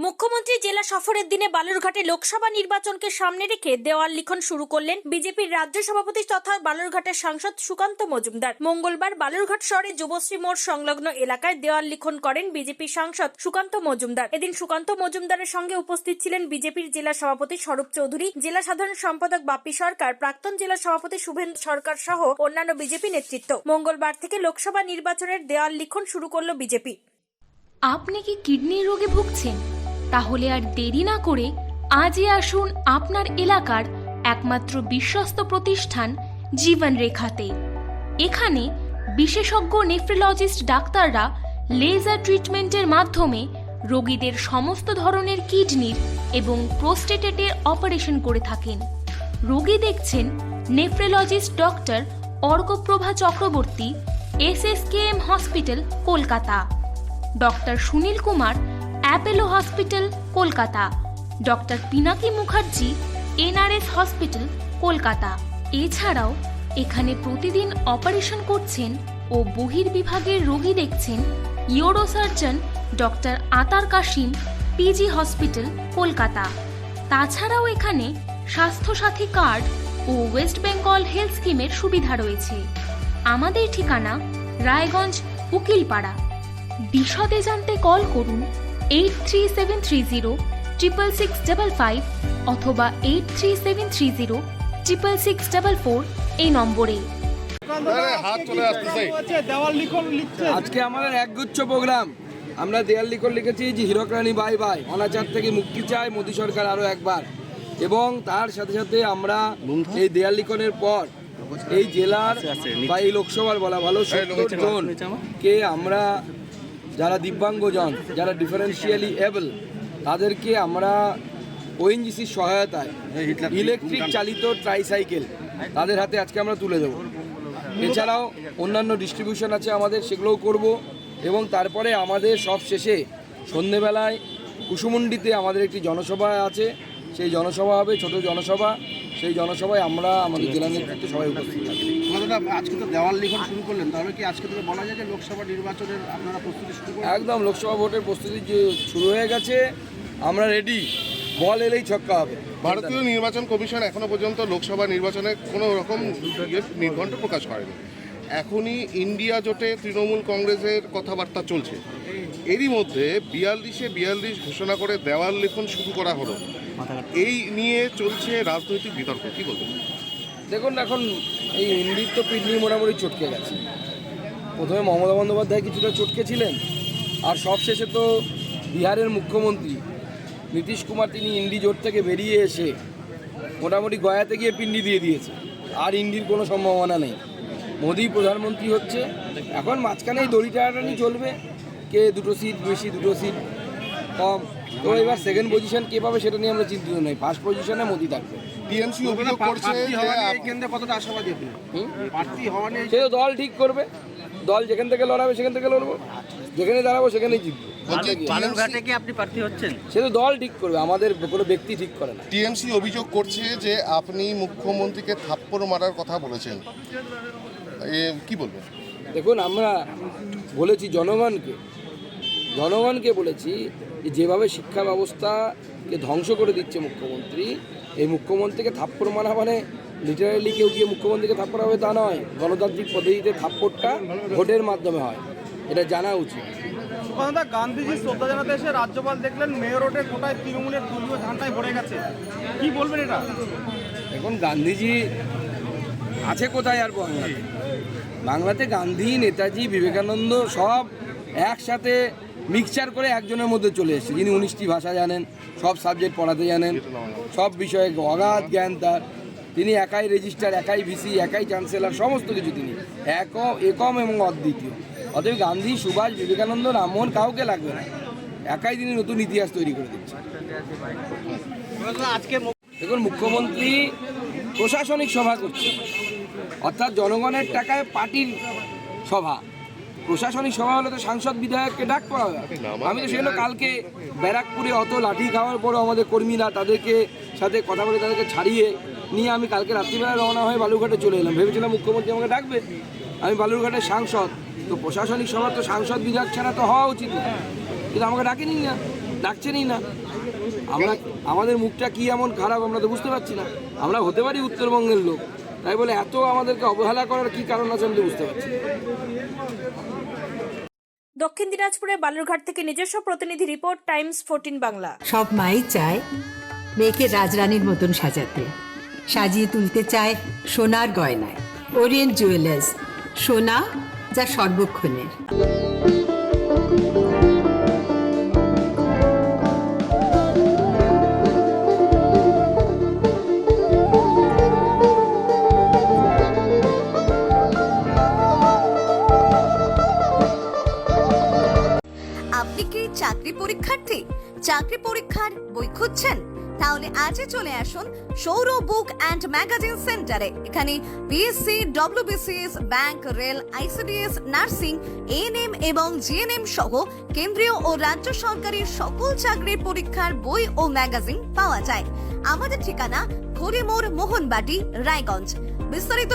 মুখ্যমন্ত্রী জেলা সফরের দিনে বালুরঘাটে লোকসভা নির্বাচনকে সামনে রেখে দেওয়াল লিখন শুরু করলেন বিজেপির রাজ্য সভাপতি তথা বালুরঘাটের সাংসদ সুকান্ত মজুমদার। মঙ্গলবার বালুরঘাট শহরে যুবশ্রী মোড় সংলগ্ন এলাকায় দেওয়াল লিখন করেন বিজেপির সাংসদ সুকান্ত মজুমদার। এদিন সুকান্ত মজুমদারের সঙ্গে উপস্থিত ছিলেন বিজেপির জেলা সভাপতি স্বরূপ চৌধুরী, জেলা সাধারণ সম্পাদক বাপ্পি সরকার, প্রাক্তন জেলা সভাপতি শুভেন্দু সরকার সহ অন্যান্য বিজেপি নেতৃত্ব। মঙ্গলবার থেকে লোকসভা নির্বাচনের দেওয়াল লিখন শুরু করল বিজেপি। আপনি কি কিডনির রোগে ভুগছেন? তাহলে আর দেরি না করে আজই আসুন আপনার এলাকার একমাত্র বিশ্বস্ত প্রতিষ্ঠান জীবন রেখাতে। এখানে বিশেষজ্ঞ নেফ্রোলজিস্ট ডাক্তাররা লেজার ট্রিটমেন্টের মাধ্যমে রোগীদের সমস্ত ধরনের কিডনির এবং প্রোস্টেটের অপারেশন করে থাকেন। রোগী দেখছেন nephrologist doctor Arkaprabha Chakraborty, SSKM hospital, Kolkata. Doctor Sunil Kumar, Apollo hospital, Kolkata. Doctor Pinaki Mukherjee, NRS hospital, Kolkata. এছাড়াও এখানে প্রতিদিন অপারেশন করছেন ও বহির্বিভাগের রোগী দেখছেন ইউরোসার্জন ডক্টর আতার কাশিম, PG হসপিটাল, কলকাতা। তাছাড়াও এখানে স্বাস্থ্যসাথী কার্ড ও ওয়েস্ট বেঙ্গল হেলথ স্কিমের সুবিধা রয়েছে। আমাদের ঠিকানা রায়গঞ্জ, উকিলপাড়া। বিশদে জানতে কল করুন 8373066655 অথবা 8373066644 এই নম্বরে। আজকে আমাদের একগুচ্ছ প্রোগ্রাম। আমরা দেয়াল লিখন লিখেছি যে হীরক রানী বাই বাই, অনাচার থেকে মুক্তি চায় মোদী সরকার আরও একবার। এবং তার সাথে সাথে আমরা এই দেয়াল লিখনের পর এই জেলার বা এই লোকসভার বলা ভালো 70 জনকে আমরা, যারা দিব্যাঙ্গজন, যারা ডিফারেন্সিয়ালি এবল, তাদেরকে আমরা ONGCর সহায়তায় ইলেকট্রিক চালিত ট্রাইসাইকেল তাদের হাতে আজকে আমরা তুলে দেব। এছাড়াও অন্যান্য ডিস্ট্রিবিউশন আছে আমাদের, সেগুলোও করব। এবং তারপরে আমাদের সব শেষে সন্ধেবেলায় কুসুমুন্ডিতে আমাদের একটি জনসভা আছে, সেই জনসভা হবে, ছোট জনসভা। সেই জনসভায় আমরা আমাদের জেলা নেতৃত্বে সবাই উপস্থিত থাকি। আজকে তো দেওয়াল লিখন শুরু করলেন, তাহলে কি আজকে থেকে বলা যায় যে লোকসভা নির্বাচনের আপনারা প্রস্তুতি শুরু করলেন? একদম, লোকসভা ভোটের প্রস্তুতি যে শুরু হয়ে গেছে, আমরা রেডি। বল এলেই ছক্কা হবে। ভারতীয় নির্বাচন কমিশন এখনো পর্যন্ত লোকসভা নির্বাচনে কোনো রকম নির্ঘণ্ট প্রকাশ করেনি। এখনই ইন্ডিয়া জোটে তৃণমূল কংগ্রেসের কথাবার্তা চলছে। এরই মধ্যে 42 ঘোষণা করে দেওয়াল লিখন শুরু করা হলো। এই নিয়ে চলছে রাজনৈতিক বিতর্ক, কি বলবেন? দেখুন, এখন এই ইন্ডির তো পিডনি মোটামুটি চটকে গেছে। প্রথমে মমতা বন্দ্যোপাধ্যায় কিছুটা চটকে ছিলেন, আর সবশেষে তো বিহারের মুখ্যমন্ত্রী নীতিশ কুমার, তিনি ইন্ডি জোট থেকে বেরিয়ে এসে মোটামুটি গয়াতে গিয়ে পিন্ডি দিয়ে দিয়েছে। আর ইন্ডির কোনো সম্ভাবনা নেই। মোদি প্রধানমন্ত্রী হচ্ছে, এখন মাঝখানে এই দড়ি টানাটানি চলবে, কে 2 সিট বেশি 2 সিট কম। তো এবার সেকেন্ড পজিশন কে পাবে সেটা নিয়ে আমরা চিন্তিত নই। ফার্স্ট পজিশনে মোদি থাকবে। টিএমসি অভিযোগ করছে কেন্দ্রে কতটা আশাবাদী আপনি? প্রার্থী হওয়া নিয়ে সে তো দল ঠিক করবে, দল যেখান থেকে লড়াবে সেখান থেকে লড়বো, যেখানে দাঁড়াবো সেখানেই জিতবো। বালুরঘাটে কি আপনি প্রার্থী হচ্ছেন? সে তো দল ঠিক করবে, আমাদের কোনো ব্যক্তি ঠিক করে না। টিএমসি অভিযোগ করছে যে আপনি মুখ্যমন্ত্রীকে থাপ্পড় মারার কথা বলেছেন, কি বলবেন? দেখুন, আমরা বলেছি জনগণকে বলেছি যেভাবে শিক্ষা ব্যবস্থাকে ধ্বংস করে দিচ্ছে মুখ্যমন্ত্রী, এই মুখ্যমন্ত্রীকে থাপ্পড় মারা মানে লিটারালি কেউ গিয়ে মুখ্যমন্ত্রীকে থাপ্পড় হবে তা নয়। গণতান্ত্রিক পদ্ধতিতে থাপ্পড়টা ভোটের মাধ্যমে হয়, এটা জানা উচিত। গান্ধীজি শ্রদ্ধা জানাতে এসে রাজ্যপাল দেখলেন মেয়র রোডে কোটায় তৃণমূলের দলীয় ঝান্ডায় ভরে গেছে, কি বলবেন এটা? এখন গান্ধীজি আছে কোথায় আর বাংলাতে? গান্ধী, নেতাজি, বিবেকানন্দ সব একসাথে মিক্সচার করে একজনের মধ্যে চলে এসেছে, যিনি 19টি ভাষা জানেন, সব সাবজেক্ট পড়াতে জানেন, সব বিষয়ে অগাধ জ্ঞান তার। তিনি একাই রেজিস্ট্রার, একাই ভিসি, একাই চ্যান্সেলর, সমস্ত কিছু তিনি একম এবং অদ্বিতীয়। অতএব গান্ধী, সুভাষ, বিবেকানন্দ, রামমোহন কাউকে লাগবে না, একাই তিনি নতুন ইতিহাস তৈরি করে দিচ্ছেন। দেখুন, মুখ্যমন্ত্রী প্রশাসনিক সভা করছে, অর্থাৎ জনগণের টাকায় পার্টির সভা। প্রশাসনিক সভা হলে তো সাংসদ বিধায়ককে ডাক পাওয়া হবে। আমি তো সেজন্য কালকে ব্যারাকপুরে অত লাঠি খাওয়ার পরও আমাদের কর্মীরা তাদেরকে সাথে কথা বলে তাদেরকে ছাড়িয়ে নিয়ে আমি কালকে রাত্রিবেলা রওনা হয়ে বালুরঘাটে চলে এলাম। ভেবেছিলাম মুখ্যমন্ত্রী আমাকে ডাকবে, আমি বালুরঘাটের সাংসদ, তো প্রশাসনিক সভা তো সাংসদ বিধায়ক ছাড়া তো হওয়া উচিত না, কিন্তু আমাকে ডাকেনি না। ডাকছেনই না। আমরা আমাদের মুখটা কি এমন খারাপ আমরা তো বুঝতে পারছি না। আমরা হতে পারি উত্তরবঙ্গের লোক, তাই বলে এত আমাদেরকে অবহেলা করার কি কারণ আছে আমি তো বুঝতে পারছি না। দক্ষিণ দিনাজপুরের বালুরঘাট থেকে নিজস্ব প্রতিনিধি রিপোর্ট, টাইমস 14 বাংলা। সব মাই চায় মেয়েকে রাজরানীর মতন সাজাতে, সাজিয়ে তুলতে চায় সোনার গয়নায়। ওরিয়েন্ট জুয়েলার্স, সোনা যা সর্বক্ষণের। আপনি কি চাকরি পরীক্ষার্থী? চাকরি পরীক্ষার বই খুঁজছেন? তাহলে আজই চলে আসুন সৌর বুক অ্যান্ড ম্যাগাজিন সেন্টারে। এখানে BSc, WBCS, bank, rail, ICDS, nursing, ANM এবং জিএনএম সহ কেন্দ্রীয় ও রাজ্য সরকারি সকল চাকরির পরীক্ষার বই ও ম্যাগাজিন পাওয়া যায়। আমাদের ঠিকানা খড়িমোড়, মোহনবাটি, রায়গঞ্জ। বিস্তারিত